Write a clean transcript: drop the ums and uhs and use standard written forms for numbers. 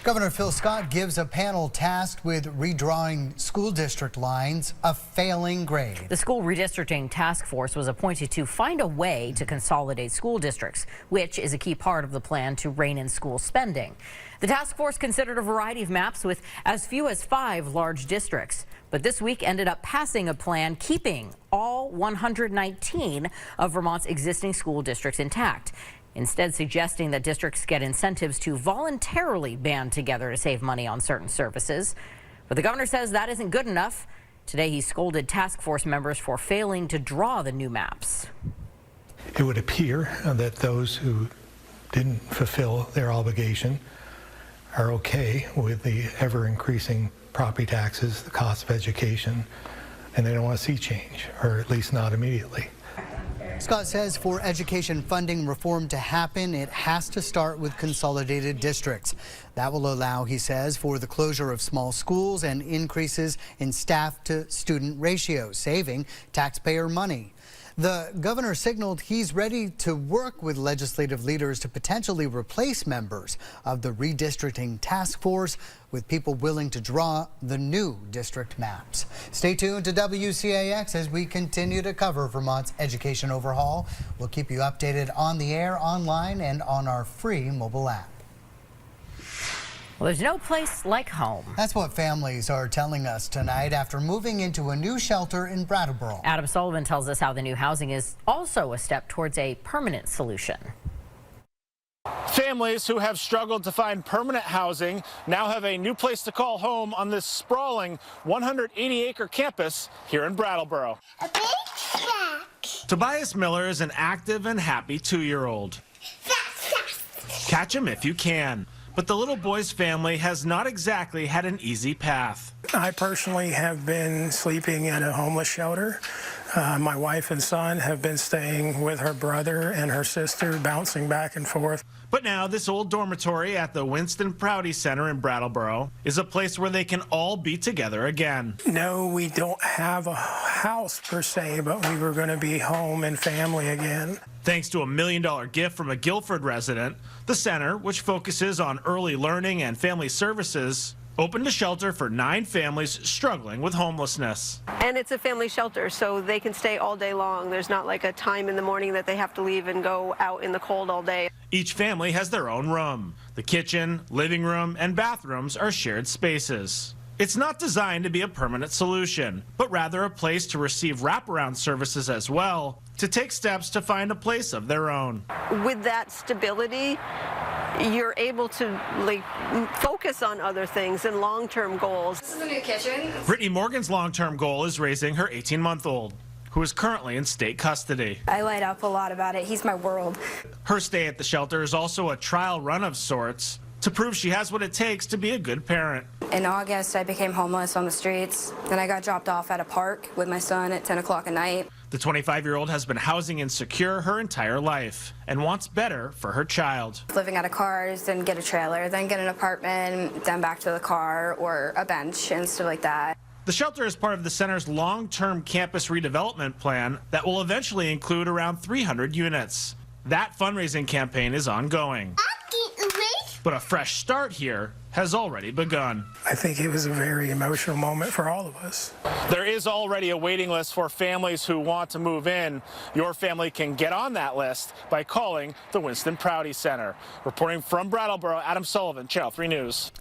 Governor Phil Scott gives a panel tasked with redrawing school district lines a failing grade. The school redistricting task force was appointed to find a way to consolidate school districts, which is a key part of the plan to rein in school spending. The task force considered a variety of maps with as few as 5 large districts, but this week ended up passing a plan keeping all 119 of Vermont's existing school districts intact, instead suggesting that districts get incentives to voluntarily band together to save money on certain services. But the governor says that isn't good enough. Today he scolded task force members for failing to draw the new maps. It would appear that those who didn't fulfill their obligation are okay with the ever-increasing property taxes, the cost of education, and they don't want to see change, or at least not immediately. Scott says for education funding reform to happen, it has to start with consolidated districts. That will allow, he says, for the closure of small schools and increases in staff to student ratios, saving taxpayer money. The governor signaled he's ready to work with legislative leaders to potentially replace members of the redistricting task force with people willing to draw the new district maps. Stay tuned to WCAX as we continue to cover Vermont's education overhaul. We'll keep you updated on the air, online, and on our free mobile app. Well, there's no place like home. That's what families are telling us tonight after moving into a new shelter in Brattleboro. Adam Sullivan tells us how the new housing is also a step towards a permanent solution. Families who have struggled to find permanent housing now have a new place to call home on this sprawling 180-acre campus here in Brattleboro. A big snack. Tobias Miller is an active and happy 2-year-old. Catch him if you can. But the little boy's family has not exactly had an easy path. I personally have been sleeping in a homeless shelter. My wife and son have been staying with her brother and her sister, bouncing back and forth. But now this old dormitory at the Winston Prouty Center in Brattleboro is a place where they can all be together again. No, we don't have a house per se, but we were going to be home and family again. Thanks to a $1 million gift from a Guilford resident, the center, which focuses on early learning and family services, opened a shelter for 9 families struggling with homelessness. And it's a family shelter, so they can stay all day long. There's not like a time in the morning that they have to leave and go out in the cold all day. Each family has their own room. The kitchen, living room, and bathrooms are shared spaces. It's not designed to be a permanent solution, but rather a place to receive wraparound services as well, to take steps to find a place of their own. With that stability, you're able to focus on other things and long-term goals. This is the new kitchen. Brittany Morgan's long-term goal is raising her 18-month-old, who is currently in state custody. I light up a lot about it. He's my world. Her stay at the shelter is also a trial run of sorts to prove she has what it takes to be a good parent. In August, I became homeless on the streets. Then I got dropped off at a park with my son at 10 o'clock at night. The 25-year-old has been housing insecure her entire life and wants better for her child. Living out of cars, then get a trailer, then get an apartment, then back to the car or a bench and stuff like that. The shelter is part of the center's long-term campus redevelopment plan that will eventually include around 300 units. That fundraising campaign is ongoing. But a fresh start here has already begun. I think it was a very emotional moment for all of us. There is already a waiting list for families who want to move in. Your family can get on that list by calling the Winston Prouty Center. Reporting from Brattleboro, Adam Sullivan, Channel 3 News.